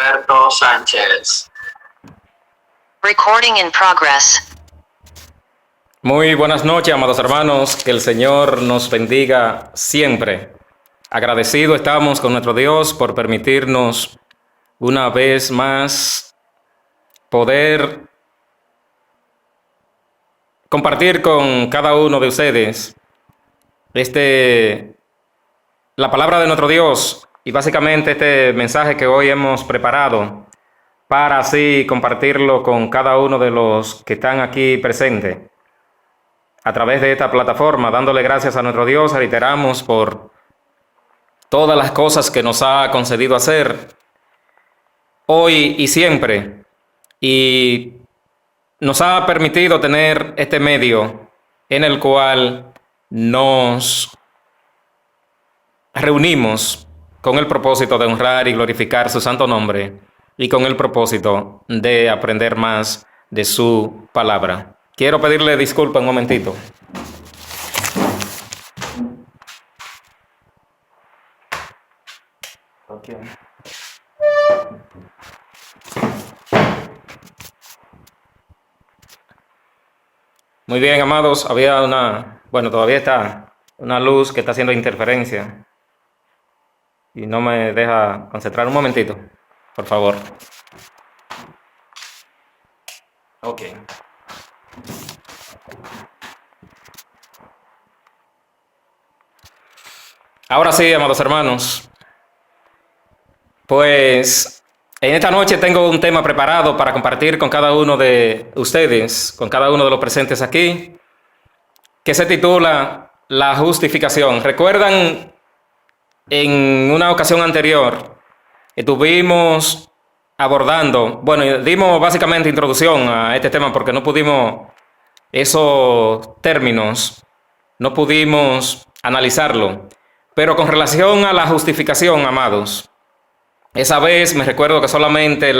Alberto Sánchez. Recording in progress. Muy buenas noches, amados hermanos, que el Señor nos bendiga siempre. Agradecido estamos con nuestro Dios por permitirnos una vez más poder compartir con cada uno de ustedes la palabra de nuestro Dios y básicamente este mensaje que hoy hemos preparado para así compartirlo con cada uno de los que están aquí presentes. A través de esta plataforma, dándole gracias a nuestro Dios, reiteramos por todas las cosas que nos ha concedido hacer hoy y siempre, y nos ha permitido tener este medio en el cual nos reunimos con el propósito de honrar y glorificar su santo nombre y con el propósito de aprender más de su palabra. Quiero pedirle disculpas un momentito. Okay. Muy bien, amados. Todavía está una luz que está haciendo interferencia y no me deja concentrar. Un momentito, por favor. Ok. Ahora sí, amados hermanos, pues en esta noche tengo un tema preparado para compartir con cada uno de ustedes, con cada uno de los presentes aquí, que se titula La justificación. ¿Recuerdan? En una ocasión anterior estuvimos dimos básicamente introducción a este tema porque no pudimos, esos términos, no pudimos analizarlo. Pero con relación a la justificación, amados, esa vez me recuerdo que solamente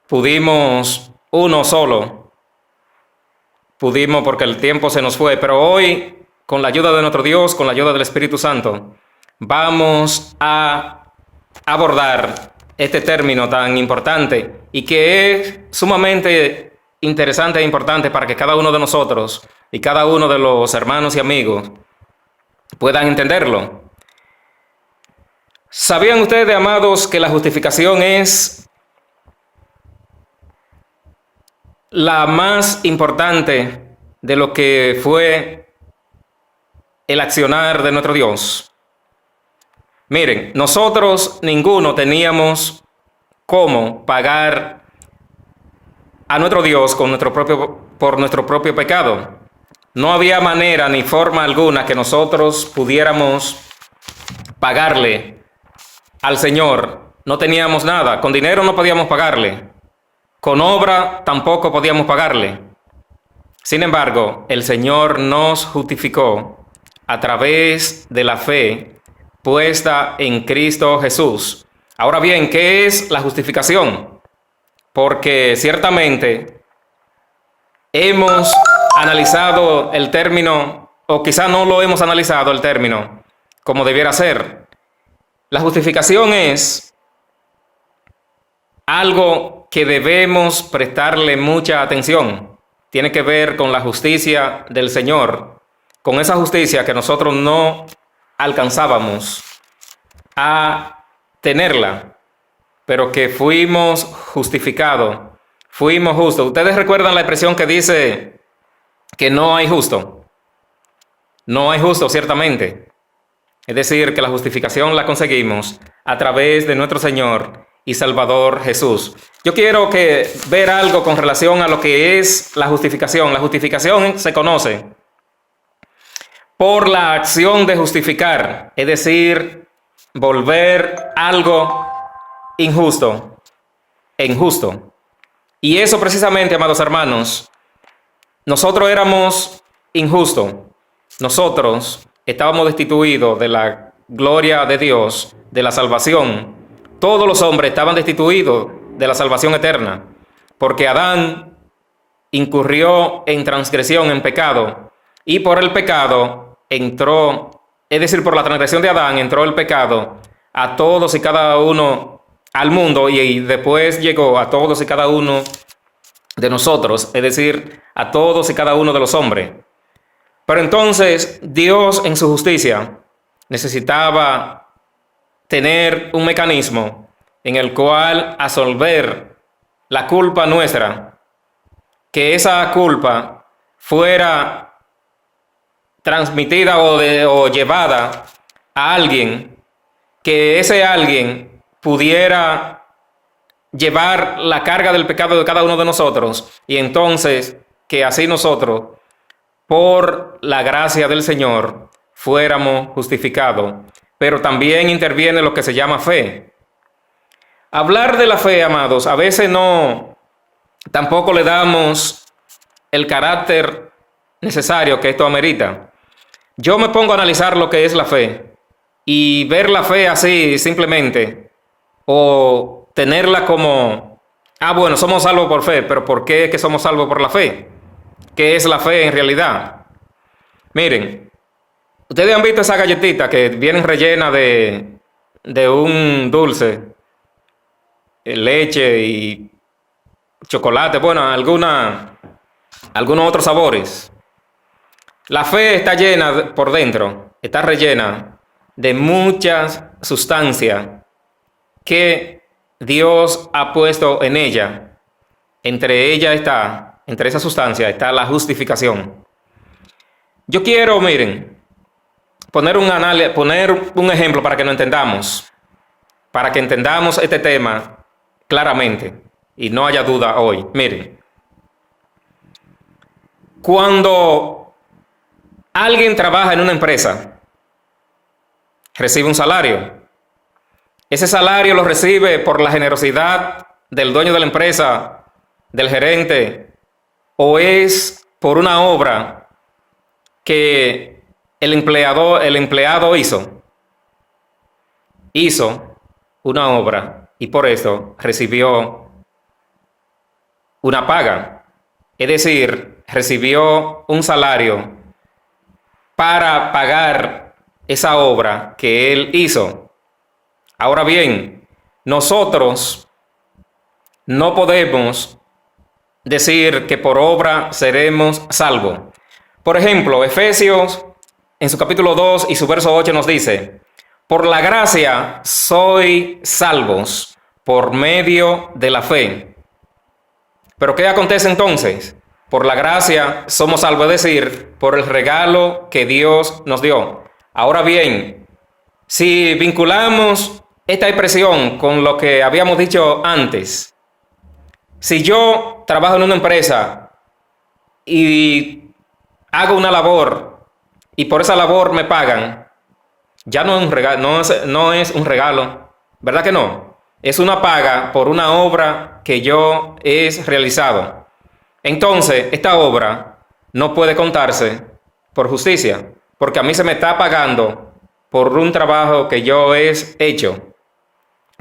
pudimos porque el tiempo se nos fue, pero hoy, con la ayuda de nuestro Dios, con la ayuda del Espíritu Santo, vamos a abordar este término tan importante y que es sumamente interesante e importante para que cada uno de nosotros y cada uno de los hermanos y amigos puedan entenderlo. ¿Sabían ustedes, amados, que la justificación es la más importante de lo que fue el accionar de nuestro Dios? Miren, nosotros ninguno teníamos cómo pagar a nuestro Dios por nuestro propio pecado. No había manera ni forma alguna que nosotros pudiéramos pagarle al Señor. No teníamos nada. Con dinero no podíamos pagarle. Con obra tampoco podíamos pagarle. Sin embargo, el Señor nos justificó a través de la fe puesta en Cristo Jesús. Ahora bien, ¿qué es la justificación? Porque ciertamente hemos analizado el término, o quizá no lo hemos analizado el término como debiera ser. La justificación es algo que debemos prestarle mucha atención. Tiene que ver con la justicia del Señor, con esa justicia que nosotros no alcanzábamos a tenerla, pero que fuimos justificados, fuimos justos. ¿Ustedes recuerdan la expresión que dice que no hay justo? No hay justo, ciertamente. Es decir, que la justificación la conseguimos a través de nuestro Señor y Salvador Jesús. Yo quiero ver algo con relación a lo que es la justificación. La justificación se conoce por la acción de justificar, es decir, volver algo injusto en justo. Y eso precisamente, amados hermanos, nosotros éramos injustos. Nosotros estábamos destituidos de la gloria de Dios, de la salvación. Todos los hombres estaban destituidos de la salvación eterna, porque Adán incurrió en transgresión, en pecado, y por el pecado por la transgresión de Adán entró el pecado a todos y cada uno al mundo y después llegó a todos y cada uno de nosotros, es decir, a todos y cada uno de los hombres. Pero entonces Dios en su justicia necesitaba tener un mecanismo en el cual absolver la culpa nuestra, que esa culpa fuera transmitida o llevada a alguien, que ese alguien pudiera llevar la carga del pecado de cada uno de nosotros, y entonces que así nosotros, por la gracia del Señor, fuéramos justificados. Pero también interviene lo que se llama fe. Hablar de la fe, amados, a veces tampoco le damos el carácter necesario que esto amerita. Yo me pongo a analizar lo que es la fe y ver la fe así simplemente, o tenerla como, bueno, somos salvos por fe, pero ¿por qué es que somos salvos por la fe? ¿Qué es la fe en realidad? Miren, ustedes han visto esas galletitas que vienen rellenas de un dulce, leche y chocolate, bueno, algunos otros sabores. La fe está llena por dentro, está rellena de muchas sustancias que Dios ha puesto en ella. Entre esa sustancia está la justificación. Yo quiero, miren, poner un ejemplo para que lo entendamos, para que entendamos este tema claramente y no haya duda hoy. Miren, cuando alguien trabaja en una empresa, recibe un salario. Ese salario lo recibe por la generosidad del dueño de la empresa, del gerente, o es por una obra que el empleado hizo una obra y por eso recibió una paga. Es decir, recibió un salario para pagar esa obra que él hizo. Ahora bien, nosotros no podemos decir que por obra seremos salvos. Por ejemplo, Efesios en su capítulo 2 y su verso 8 nos dice: por la gracia sois salvos por medio de la fe. ¿Pero qué acontece entonces? Por la gracia somos salvos, es decir, por el regalo que Dios nos dio. Ahora bien, si vinculamos esta expresión con lo que habíamos dicho antes, si yo trabajo en una empresa y hago una labor y por esa labor me pagan, ya no es un regalo, no es un regalo, ¿verdad que no? Es una paga por una obra que yo he realizado. Entonces, esta obra no puede contarse por justicia, porque a mí se me está pagando por un trabajo que yo he hecho.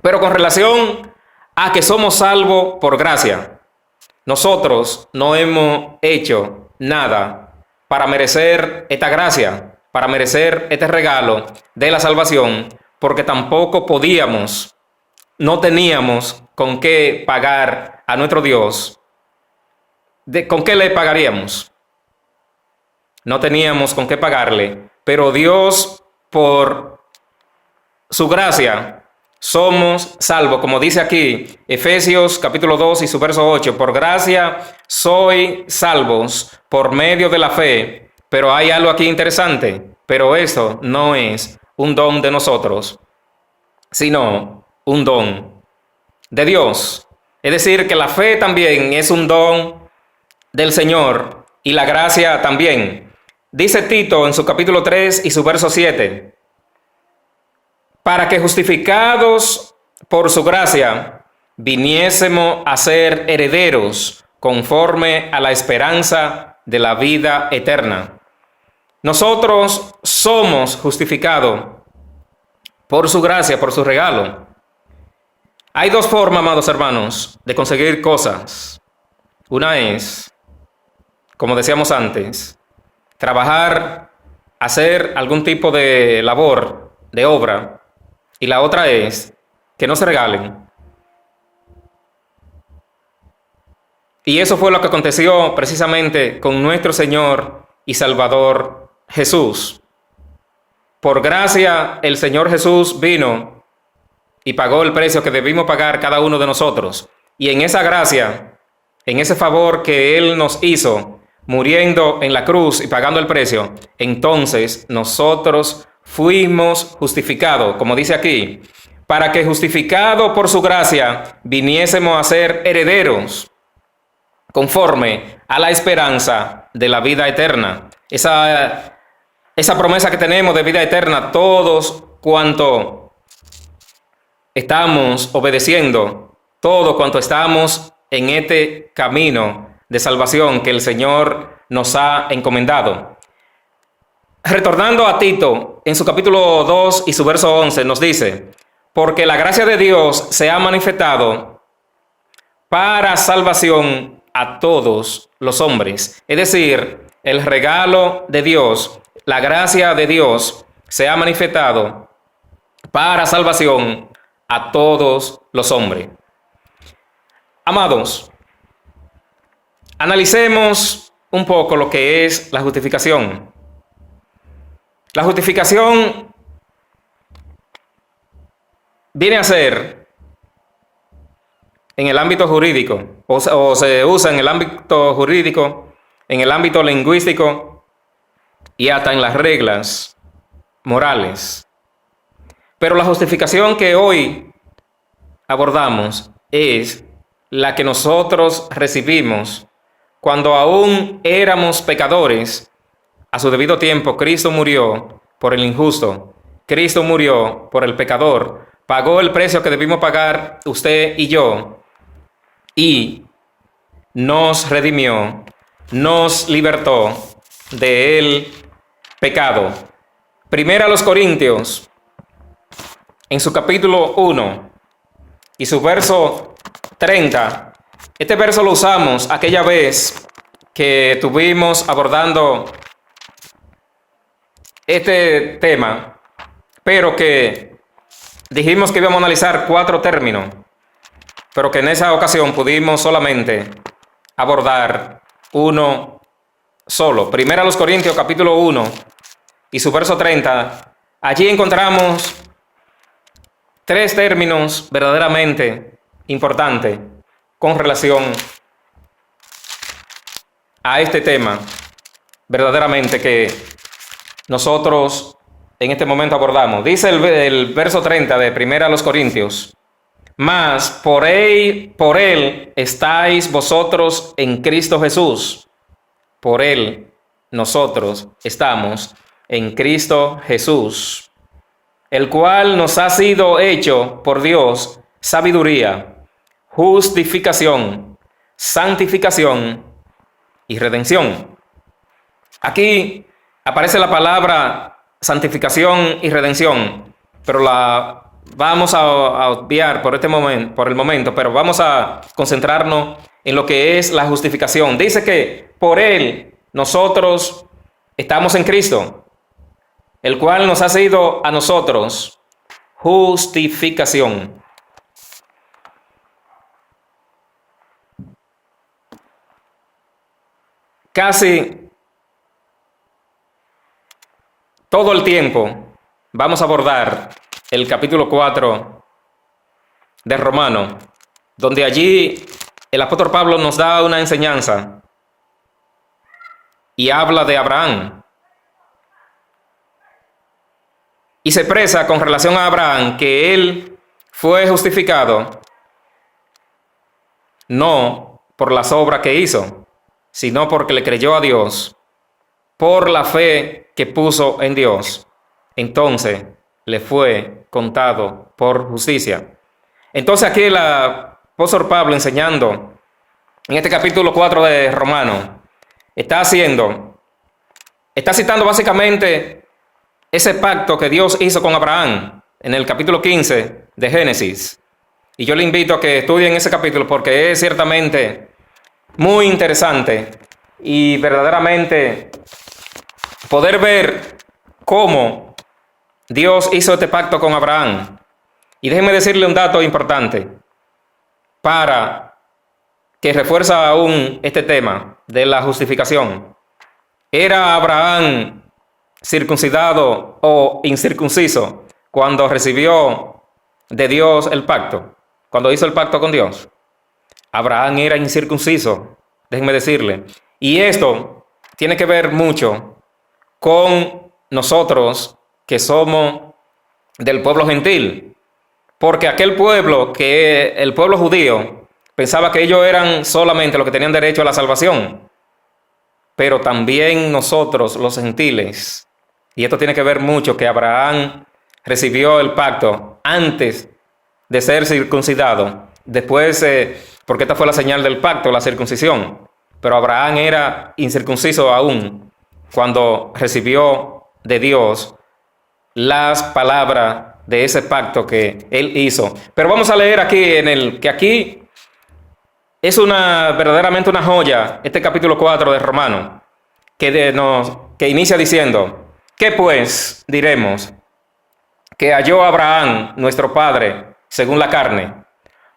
Pero con relación a que somos salvos por gracia, nosotros no hemos hecho nada para merecer esta gracia, para merecer este regalo de la salvación, porque tampoco no teníamos con qué pagar a nuestro Dios. ¿Con qué le pagaríamos? No teníamos con qué pagarle, pero Dios, por su gracia, somos salvos. Como dice aquí, Efesios capítulo 2 y su verso 8, por gracia sois salvos por medio de la fe. Pero hay algo aquí interesante, pero eso no es un don de nosotros, sino un don de Dios. Es decir, que la fe también es un don del Señor y la gracia también. Dice Tito en su capítulo 3 y su verso 7, para que justificados por su gracia viniésemos a ser herederos conforme a la esperanza de la vida eterna. Nosotros somos justificados por su gracia, por su regalo. Hay dos formas, amados hermanos, de conseguir cosas. Una es, como decíamos antes, trabajar, hacer algún tipo de labor, de obra. Y la otra es que no se regalen. Y eso fue lo que aconteció precisamente con nuestro Señor y Salvador Jesús. Por gracia, el Señor Jesús vino y pagó el precio que debimos pagar cada uno de nosotros. Y en esa gracia, en ese favor que Él nos hizo, muriendo en la cruz y pagando el precio, entonces nosotros fuimos justificados, como dice aquí, para que justificado por su gracia viniésemos a ser herederos conforme a la esperanza de la vida eterna. Esa promesa que tenemos de vida eterna, todos cuanto estamos obedeciendo, todo cuanto estamos en este camino de salvación que el Señor nos ha encomendado. Retornando a Tito, en su capítulo 2 y su verso 11 nos dice: porque la gracia de Dios se ha manifestado para salvación a todos los hombres. Es decir, el regalo de Dios, la gracia de Dios se ha manifestado para salvación a todos los hombres. Amados, analicemos un poco lo que es la justificación. La justificación viene a ser en el ámbito jurídico, o se usa en el ámbito jurídico, en el ámbito lingüístico y hasta en las reglas morales. Pero la justificación que hoy abordamos es la que nosotros recibimos cuando aún éramos pecadores. A su debido tiempo, Cristo murió por el injusto, Cristo murió por el pecador, pagó el precio que debimos pagar usted y yo, y nos redimió, nos libertó del pecado. Primera a los Corintios, en su capítulo 1 y su verso 30, este verso lo usamos aquella vez que estuvimos abordando este tema, pero que dijimos que íbamos a analizar 4 términos, pero que en esa ocasión pudimos solamente abordar uno solo. Primera a los Corintios capítulo 1 y su verso 30, allí encontramos 3 términos verdaderamente importantes con relación a este tema, verdaderamente que nosotros en este momento abordamos. Dice el verso 30 de Primera a los Corintios: mas por él estáis vosotros en Cristo Jesús. Por él nosotros estamos en Cristo Jesús, el cual nos ha sido hecho por Dios sabiduría, justificación, santificación y redención. Aquí aparece la palabra santificación y redención, pero la vamos a obviar por el momento, pero vamos a concentrarnos en lo que es la justificación. Dice que por él nosotros estamos en Cristo, el cual nos ha sido a nosotros justificación. Casi todo el tiempo vamos a abordar el capítulo 4 de Romano, donde allí el apóstol Pablo nos da una enseñanza y habla de Abraham. Y se expresa con relación a Abraham que él fue justificado no por las obras que hizo, sino porque le creyó a Dios, por la fe que puso en Dios. Entonces le fue contado por justicia. Entonces aquí el apóstol Pablo, enseñando en este capítulo 4 de Romano, está citando básicamente ese pacto que Dios hizo con Abraham en el capítulo 15 de Génesis. Y yo le invito a que estudien ese capítulo porque es ciertamente muy interesante y verdaderamente poder ver cómo Dios hizo este pacto con Abraham. Y déjenme decirle un dato importante para que refuerza aún este tema de la justificación. ¿Era Abraham circuncidado o incircunciso cuando recibió de Dios el pacto? Cuando hizo el pacto con Dios. Abraham era incircunciso, déjenme decirle. Y esto tiene que ver mucho con nosotros que somos del pueblo gentil. Porque aquel pueblo, que el pueblo judío, pensaba que ellos eran solamente los que tenían derecho a la salvación. Pero también nosotros, los gentiles, y esto tiene que ver mucho, que Abraham recibió el pacto antes de ser circuncidado. Después, porque esta fue la señal del pacto, la circuncisión. Pero Abraham era incircunciso aún cuando recibió de Dios las palabras de ese pacto que él hizo. Pero vamos a leer aquí que aquí es verdaderamente una joya, este capítulo 4 de Romanos, que inicia diciendo: ¿qué pues diremos? Que halló Abraham, nuestro padre, según la carne.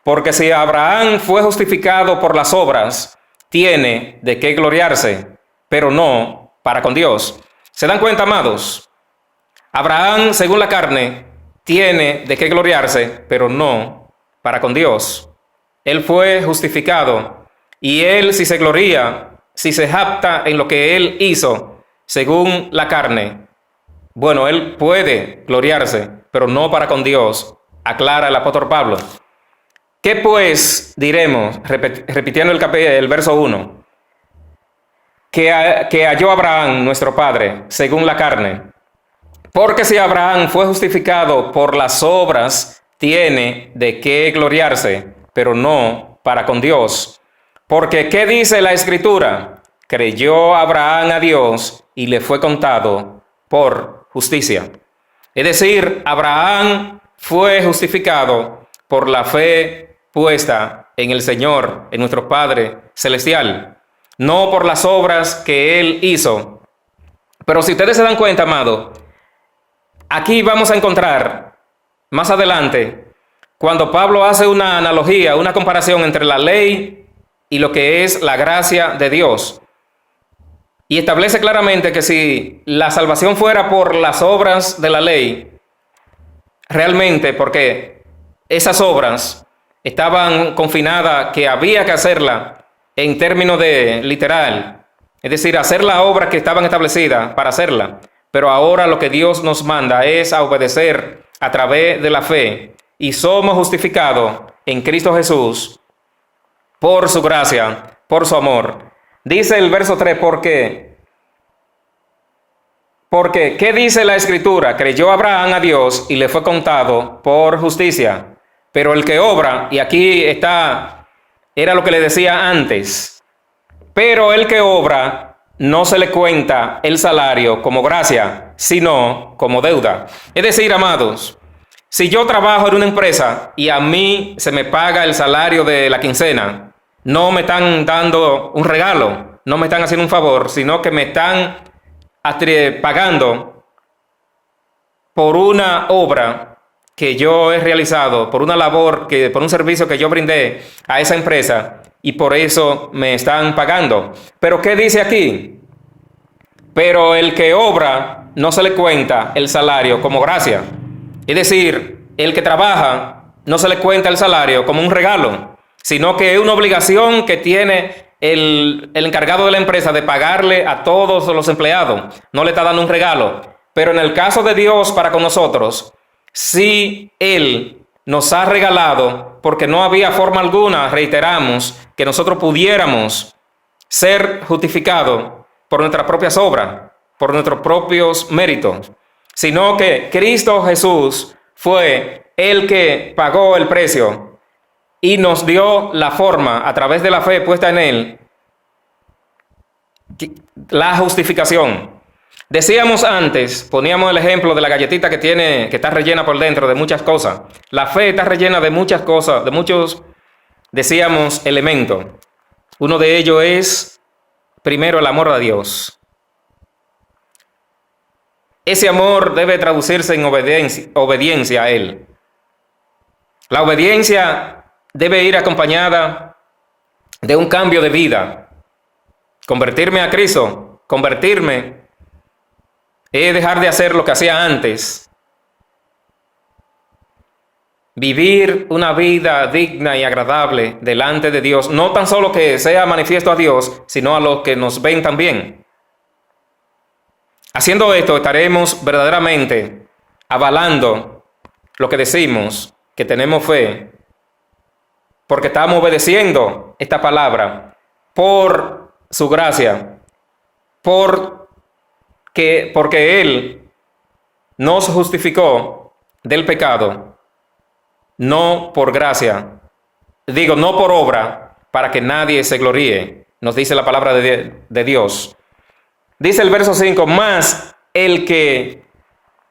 Porque si Abraham fue justificado por las obras, tiene de qué gloriarse, pero no para con Dios. ¿Se dan cuenta, amados? Abraham, según la carne, tiene de qué gloriarse, pero no para con Dios. Él fue justificado, y él, si se gloría, si se jacta en lo que él hizo, según la carne, bueno, él puede gloriarse, pero no para con Dios, aclara el apóstol Pablo. ¿Qué pues diremos? Repitiendo el verso 1. Que halló Abraham, nuestro padre, según la carne. Porque si Abraham fue justificado por las obras, tiene de qué gloriarse, pero no para con Dios. Porque ¿qué dice la Escritura? Creyó Abraham a Dios y le fue contado por justicia. Es decir, Abraham fue justificado por la fe puesta en el Señor, en nuestro Padre Celestial, no por las obras que Él hizo. Pero si ustedes se dan cuenta, amado, aquí vamos a encontrar más adelante, cuando Pablo hace una analogía, una comparación entre la ley y lo que es la gracia de Dios. Y establece claramente que si la salvación fuera por las obras de la ley, realmente, porque esas obras estaban confinadas, que había que hacerla en términos de literal, es decir, hacer la obra que estaban establecidas para hacerla. Pero ahora lo que Dios nos manda es a obedecer a través de la fe, y somos justificados en Cristo Jesús por su gracia, por su amor. Dice el verso 3, porque ¿qué dice la Escritura? Creyó Abraham a Dios y le fue contado por justicia. Pero el que obra, y aquí era lo que le decía antes, pero el que obra no se le cuenta el salario como gracia, sino como deuda. Es decir, amados, si yo trabajo en una empresa y a mí se me paga el salario de la quincena, no me están dando un regalo, no me están haciendo un favor, sino que me están pagando por una obra que yo he realizado, por una labor, por un servicio que yo brindé a esa empresa, y por eso me están pagando. Pero ¿qué dice aquí? Pero el que obra no se le cuenta el salario como gracia. Es decir, el que trabaja no se le cuenta el salario como un regalo, sino que es una obligación que tiene el encargado de la empresa de pagarle a todos los empleados. No le está dando un regalo. Pero en el caso de Dios para con nosotros, sí Él nos ha regalado, porque no había forma alguna, reiteramos, que nosotros pudiéramos ser justificados por nuestras propias obras, por nuestros propios méritos, sino que Cristo Jesús fue el que pagó el precio y nos dio la forma, a través de la fe puesta en Él, la justificación. Decíamos antes, poníamos el ejemplo de la galletita que está rellena por dentro de muchas cosas. La fe está rellena de muchas cosas, de muchos, decíamos, elementos. Uno de ellos es, primero, el amor a Dios. Ese amor debe traducirse en obediencia a Él. La obediencia debe ir acompañada de un cambio de vida. Convertirme a Cristo, convertirme es dejar de hacer lo que hacía antes. Vivir una vida digna y agradable delante de Dios, no tan solo que sea manifiesto a Dios, sino a los que nos ven también. Haciendo esto, estaremos verdaderamente avalando lo que decimos, que tenemos fe, porque estamos obedeciendo esta palabra por su gracia, porque Él nos justificó del pecado, no por gracia, no por obra, para que nadie se gloríe, nos dice la palabra de Dios. Dice el verso 5, más el que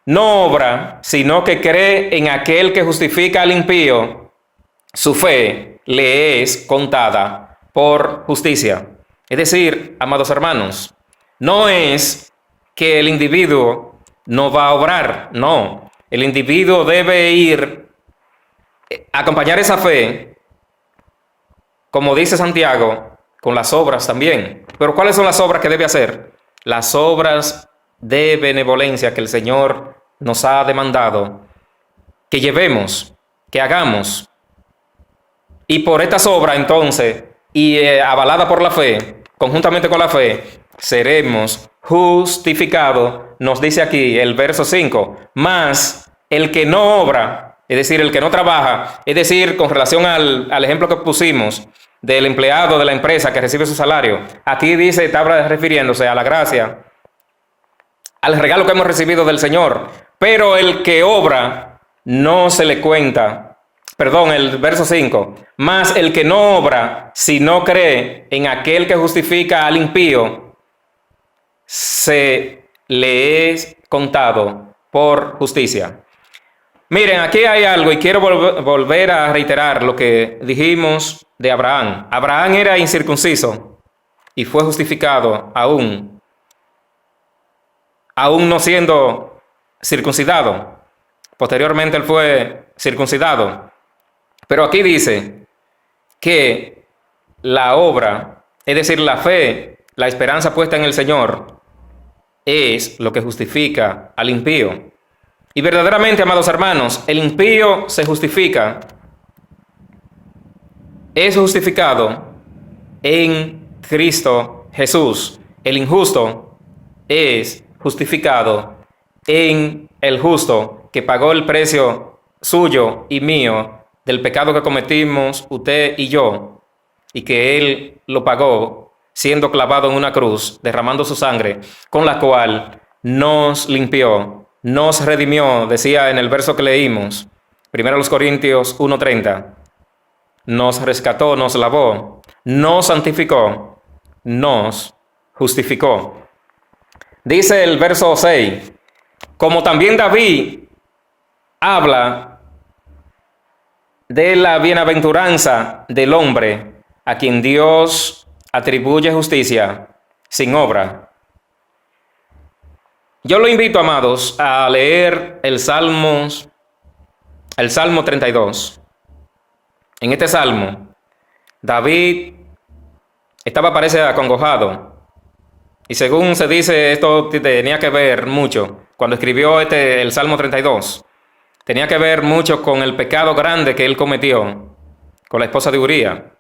no obra, sino que cree en aquel que justifica al impío, su fe le es contada por justicia. Es decir, amados hermanos, no es que el individuo no va a obrar, no. El individuo debe ir a acompañar esa fe, como dice Santiago, con las obras también. Pero ¿cuáles son las obras que debe hacer? Las obras de benevolencia que el Señor nos ha demandado que llevemos, que hagamos. Y por estas obras, entonces, y avalada por la fe, conjuntamente con la fe, seremos justificados, nos dice aquí el verso 5, más el que no obra, es decir, el que no trabaja, es decir, con relación al ejemplo que pusimos del empleado de la empresa que recibe su salario, aquí dice, está refiriéndose a la gracia, al regalo que hemos recibido del Señor, pero el que obra no se le cuenta. Perdón, el verso 5, más el que no obra, si no cree en aquel que justifica al impío, se le es contado por justicia. Miren, aquí hay algo y quiero volver a reiterar lo que dijimos de Abraham. Abraham era incircunciso y fue justificado aún no siendo circuncidado. Posteriormente él fue circuncidado. Pero aquí dice que la obra, es decir, la fe, la esperanza puesta en el Señor, es lo que justifica al impío. Y verdaderamente, amados hermanos, el impío se justifica, es justificado en Cristo Jesús. El injusto es justificado en el justo, que pagó el precio suyo y mío del pecado que cometimos usted y yo, y que Él lo pagó siendo clavado en una cruz, derramando su sangre, con la cual nos limpió, nos redimió, decía en el verso que leímos, 1 Corintios 1:30, nos rescató, nos lavó, nos santificó, nos justificó. Dice el verso 6, como también David habla de la bienaventuranza del hombre a quien Dios atribuye justicia sin obra. Yo lo invito, amados, a leer el Salmo 32. En este salmo, David parece acongojado. Y según se dice, esto tenía que ver mucho, cuando escribió el Salmo 32, tenía que ver mucho con el pecado grande que él cometió con la esposa de Uría.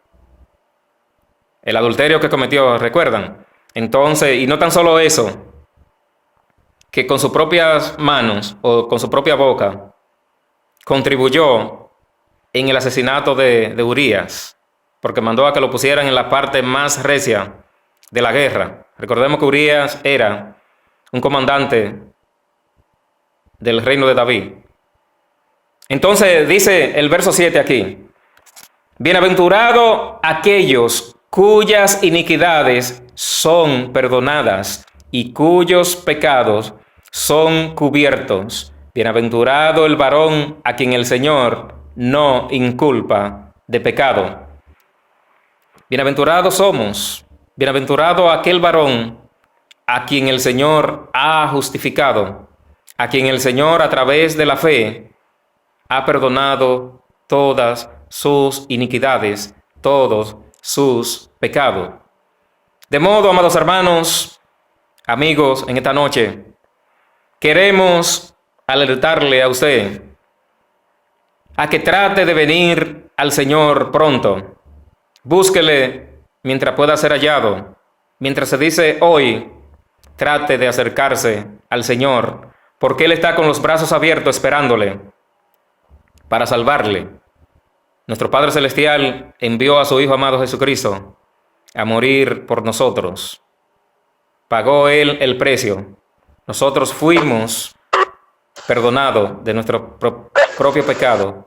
El adulterio que cometió, ¿recuerdan? Entonces, y no tan solo eso, que con sus propias manos o con su propia boca contribuyó en el asesinato de Urías, porque mandó a que lo pusieran en la parte más recia de la guerra. Recordemos que Urías era un comandante del reino de David. Entonces dice el verso 7 aquí, bienaventurado aquellos cuyas iniquidades son perdonadas y cuyos pecados son cubiertos. Bienaventurado el varón a quien el Señor no inculpa de pecado. Bienaventurados somos, bienaventurado aquel varón a quien el Señor ha justificado, a quien el Señor a través de la fe ha perdonado todas sus iniquidades, todos sus pecados. De modo, amados hermanos, amigos, en esta noche, queremos alertarle a usted a que trate de venir al Señor pronto. Búsquele mientras pueda ser hallado. Mientras se dice hoy, trate de acercarse al Señor, porque Él está con los brazos abiertos esperándole para salvarle. Nuestro Padre Celestial envió a su Hijo amado Jesucristo a morir por nosotros. Pagó Él el precio. Nosotros fuimos perdonados de nuestro propio pecado,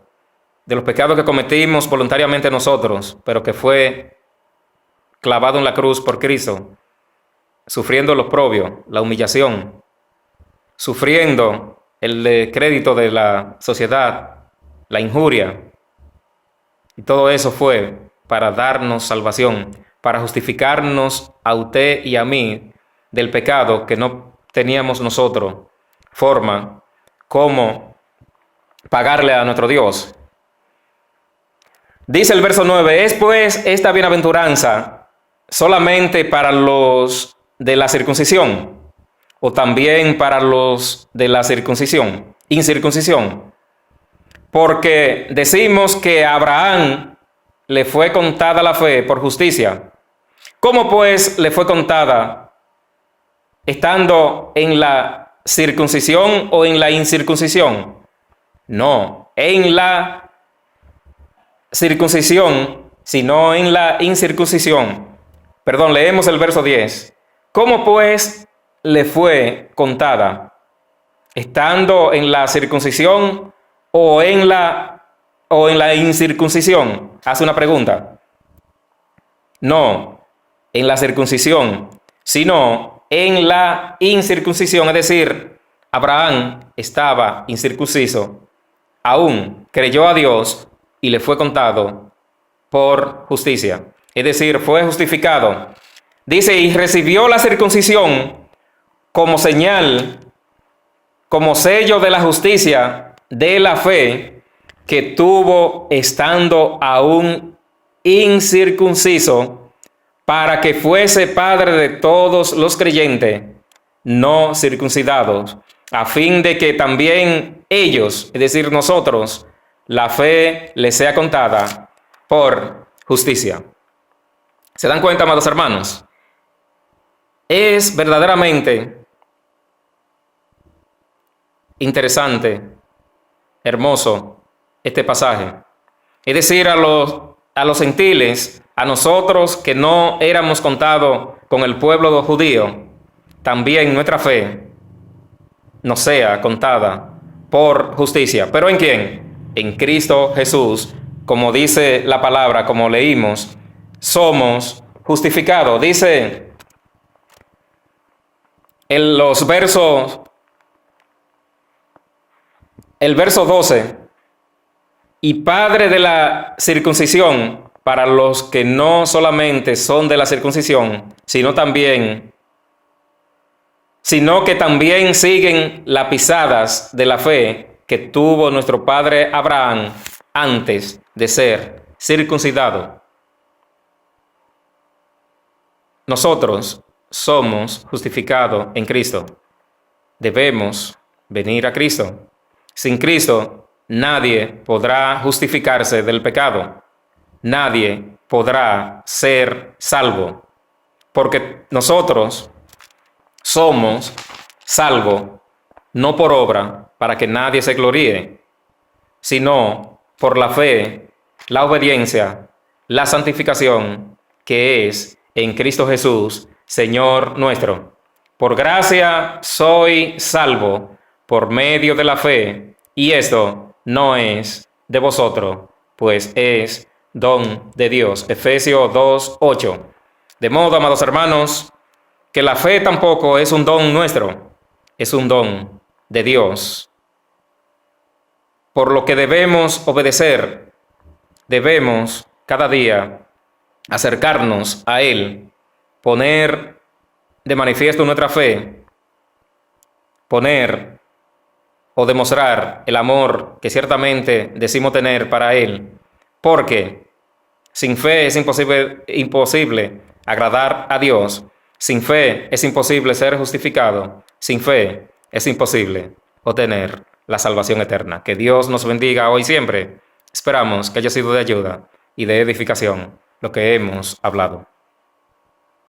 de los pecados que cometimos voluntariamente nosotros, pero que fue clavado en la cruz por Cristo, sufriendo el oprobio, la humillación, sufriendo el descrédito de la sociedad, la injuria. Y todo eso fue para darnos salvación, para justificarnos a usted y a mí del pecado que no teníamos nosotros forma como pagarle a nuestro Dios. Dice el verso 9, ¿es pues esta bienaventuranza solamente para los de la circuncisión o también para los de la incircuncisión? Porque decimos que a Abraham le fue contada la fe por justicia. ¿Cómo pues le fue contada? ¿Estando en la circuncisión o en la incircuncisión? No, en la circuncisión, sino en la incircuncisión. Perdón, leemos el verso 10. ¿Cómo pues le fue contada? ¿Estando en la circuncisión o en la incircuncisión? Hace una pregunta. No, en la circuncisión, sino en la incircuncisión, es decir, Abraham estaba incircunciso, aún creyó a Dios y le fue contado por justicia, es decir, fue justificado. Dice, y recibió la circuncisión como señal, como sello de la justicia, de la fe que tuvo estando aún incircunciso, para que fuese padre de todos los creyentes no circuncidados, a fin de que también ellos, es decir, nosotros, la fe les sea contada por justicia. ¿Se dan cuenta, amados hermanos? Es verdaderamente interesante, hermoso este pasaje. Es decir, a los gentiles, a nosotros que no éramos contados con el pueblo judío, también nuestra fe nos sea contada por justicia. ¿Pero en quién? En Cristo Jesús. Como dice la palabra, como leímos, somos justificados. Dice en los versos, el verso 12, y padre de la circuncisión para los que no solamente son de la circuncisión, sino que también siguen las pisadas de la fe que tuvo nuestro padre Abraham antes de ser circuncidado. Nosotros somos justificados en Cristo. Debemos venir a Cristo. Sin Cristo, nadie podrá justificarse del pecado. Nadie podrá ser salvo. Porque nosotros somos salvos no por obra, para que nadie se gloríe, sino por la fe, la obediencia, la santificación que es en Cristo Jesús, Señor nuestro. Por gracia soy salvo por medio de la fe, y esto no es de vosotros, pues es don de Dios. Efesios 2:8. De modo, amados hermanos, que la fe tampoco es un don nuestro, es un don de Dios. Por lo que debemos obedecer, debemos cada día acercarnos a Él, poner de manifiesto nuestra fe, poner o demostrar el amor que ciertamente decimos tener para Él, porque Sin fe es imposible agradar a Dios. Sin fe es imposible ser justificado. Sin fe es imposible obtener la salvación eterna. Que Dios nos bendiga hoy y siempre. Esperamos que haya sido de ayuda y de edificación lo que hemos hablado.